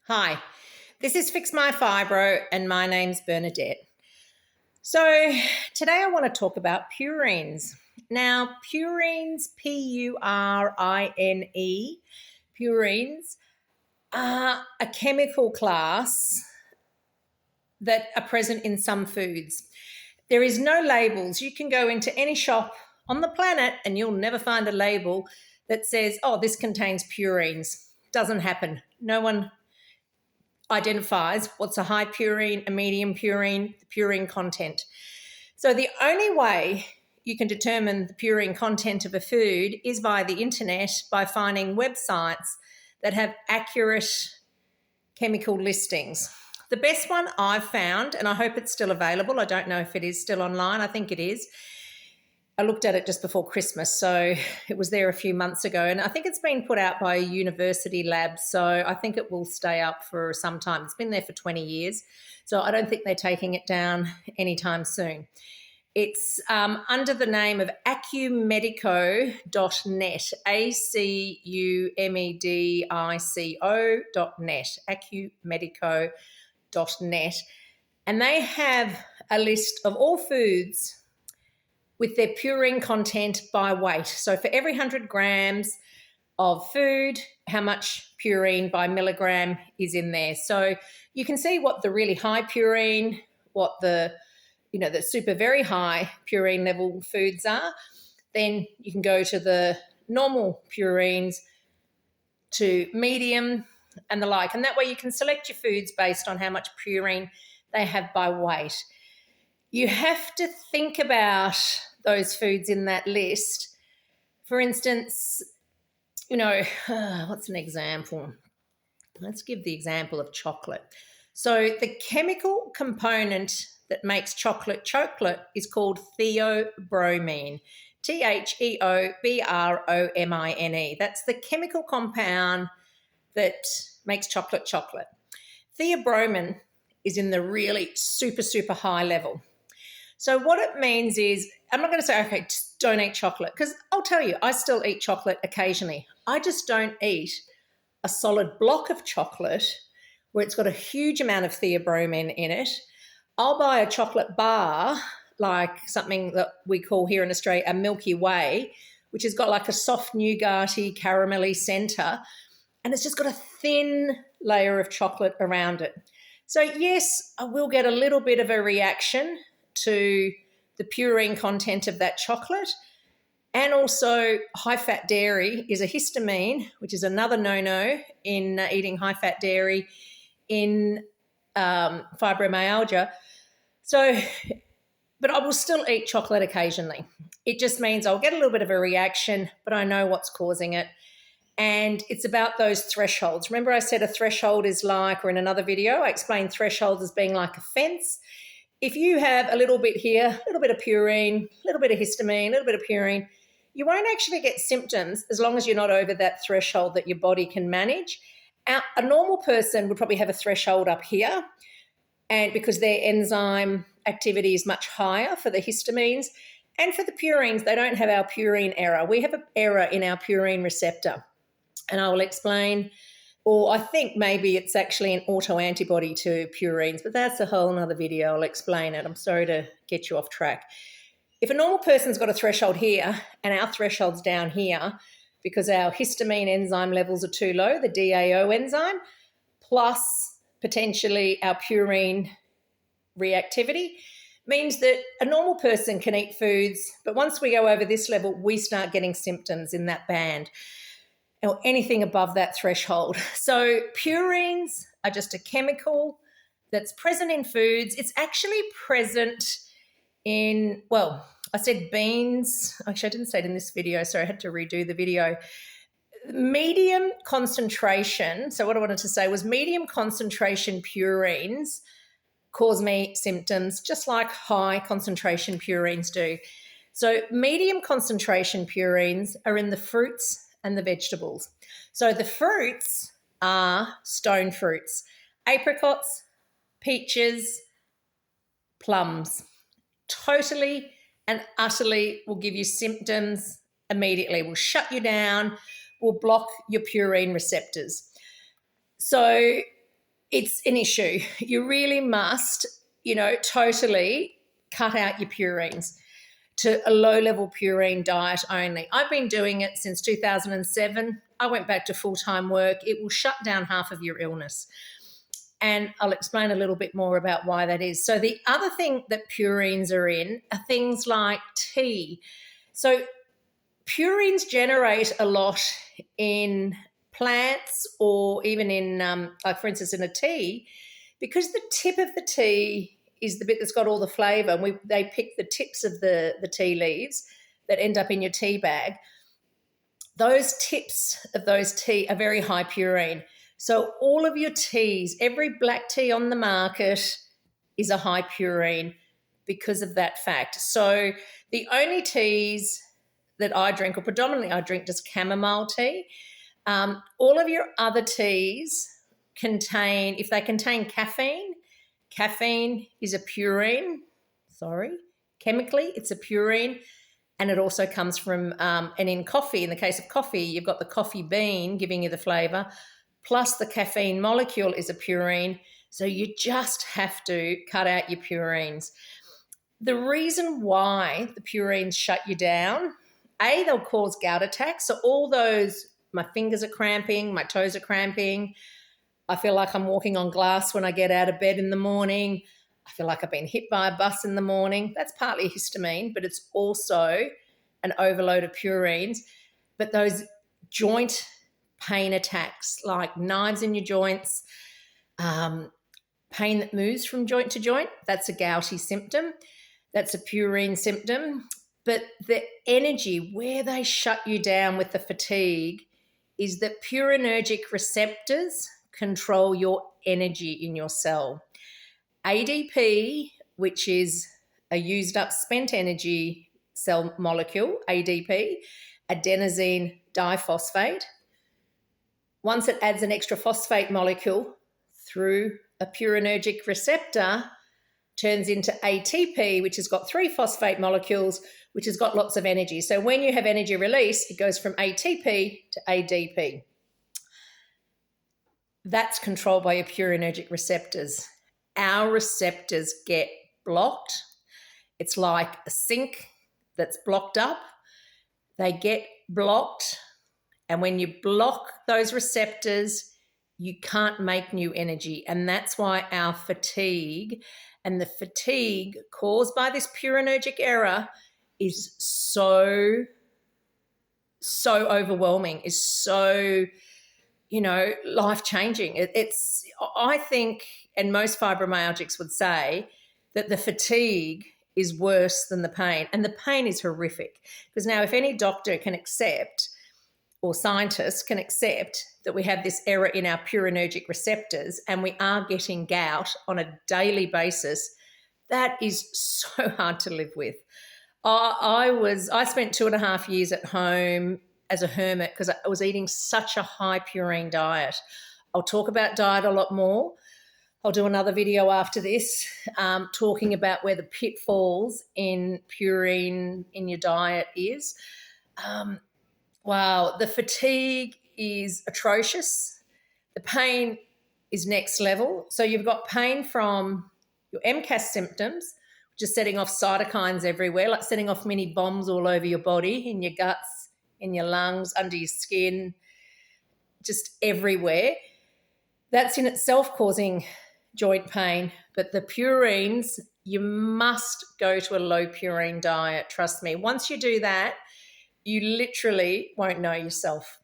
Hi, this is Fix My Fibro and my name's Bernadette. So today I want to talk about purines. Now, purines, P-U-R-I-N-E, purines are a chemical class that are present in some foods. There is no labels. You can go into any shop on the planet and you'll never find a label that says, oh, this contains purines. Doesn't happen. No one identifies what's a high purine, a medium purine, the purine content. So the only way you can determine the purine content of a food is via the internet, by finding websites that have accurate chemical listings. The best one I've found, and I hope it's still available, I don't know if it is still online, I think it is. I looked at it just before Christmas, so it was there a few months ago, and I think it's been put out by a university lab, so I think it will stay up for some time. It's been there for 20 years, so I don't think they're taking it down anytime soon. It's under the name of acumedico.net, acumedico.net, acumedico.net, and they have a list of all foods with their purine content by weight. So for every 100 grams of food, how much purine by milligram is in there. So you can see what the really high purine, what the super very high purine level foods are. Then you can go to the normal purines, to medium and the like. And that way you can select your foods based on how much purine they have by weight. You have to think about those foods in that list. For instance, what's an example? Let's give the example of chocolate. So the chemical component that makes chocolate is called theobromine, Theobromine. That's the chemical compound that makes chocolate. Theobromine is in the really super, super high level. So what it means is, I'm not going to say, okay, just don't eat chocolate, because I'll tell you, I still eat chocolate occasionally. I just don't eat a solid block of chocolate where it's got a huge amount of theobromine in it. I'll buy a chocolate bar, like something that we call here in Australia a Milky Way, which has got like a soft nougaty, caramelly centre, and it's just got a thin layer of chocolate around it. So yes, I will get a little bit of a reaction to the purine content of that chocolate. And also high-fat dairy is a histamine, which is another no-no in eating high-fat dairy in fibromyalgia. So, but I will still eat chocolate occasionally. It just means I'll get a little bit of a reaction, but I know what's causing it. And it's about those thresholds. Remember I said a threshold is like, or in another video, I explained thresholds as being like a fence. If you have a little bit here, a little bit of purine, a little bit of histamine, a little bit of purine, you won't actually get symptoms as long as you're not over that threshold that your body can manage. A normal person would probably have a threshold up here, and because their enzyme activity is much higher for the histamines, and for the purines, they don't have our purine error. We have an error in our purine receptor, and I will explain. Or I think maybe it's actually an autoantibody to purines, but that's a whole nother video. I'll explain it. I'm sorry to get you off track. If a normal person's got a threshold here and our threshold's down here because our histamine enzyme levels are too low, the DAO enzyme, plus potentially our purine reactivity, means that a normal person can eat foods, but once we go over this level, we start getting symptoms in that band, or anything above that threshold. So purines are just a chemical that's present in foods. It's actually present in, well, I said beans. Actually, I didn't say it in this video, so I had to redo the video. Medium concentration, so what I wanted to say was medium concentration purines cause me symptoms just like high concentration purines do. So medium concentration purines are in the fruits and the vegetables. So the fruits are stone fruits, apricots, peaches, plums. Totally and utterly will give you symptoms immediately, will shut you down, will block your purine receptors. So it's an issue. You really must, totally cut out your purines to a low-level purine diet only. I've been doing it since 2007. I went back to full-time work. It will shut down half of your illness. And I'll explain a little bit more about why that is. So the other thing that purines are in are things like tea. So purines generate a lot in plants or even in, like for instance, in a tea, because the tip of the tea is the bit that's got all the flavour. And they pick the tips of the tea leaves that end up in your tea bag. Those tips of those tea are very high purine. So all of your teas, every black tea on the market is a high purine because of that fact. So the only teas that I drink, or predominantly I drink just chamomile tea. All of your other teas if they contain caffeine is a purine. Chemically it's a purine. And it also comes from, and in coffee, in the case of coffee, you've got the coffee bean giving you the flavour, plus the caffeine molecule is a purine. So you just have to cut out your purines. The reason why the purines shut you down, they'll cause gout attacks. So all those, my fingers are cramping, my toes are cramping. I feel like I'm walking on glass when I get out of bed in the morning. I feel like I've been hit by a bus in the morning. That's partly histamine, but it's also an overload of purines. But those joint pain attacks, like knives in your joints, pain that moves from joint to joint, that's a gouty symptom. That's a purine symptom. But the energy, where they shut you down with the fatigue, is that purinergic receptors control your energy in your cell. ADP, which is a used up spent energy cell molecule, ADP, adenosine diphosphate. Once it adds an extra phosphate molecule through a purinergic receptor, turns into ATP, which has got 3 phosphate molecules, which has got lots of energy. So when you have energy release, it goes from ATP to ADP. That's controlled by your purinergic receptors. Our receptors get blocked. It's like a sink that's blocked up. They get blocked. And when you block those receptors, you can't make new energy. And that's why our fatigue and the fatigue caused by this purinergic error is so overwhelming, is so, life-changing. I think, and most fibromyalgics would say, that the fatigue is worse than the pain. And the pain is horrific. Because now if any doctor can accept, or scientists can accept, that we have this error in our purinergic receptors and we are getting gout on a daily basis, that is so hard to live with. I spent 2.5 years at home as a hermit because I was eating such a high purine diet. I'll talk about diet a lot more. I'll do another video after this talking about where the pitfalls in purine in your diet is. Wow, the fatigue is atrocious. The pain is next level. So you've got pain from your MCAS symptoms, which is setting off cytokines everywhere, like setting off mini bombs all over your body, in your guts, in your lungs, under your skin, just everywhere. That's in itself causing joint pain. But the purines, you must go to a low purine diet, trust me. Once you do that, you literally won't know yourself.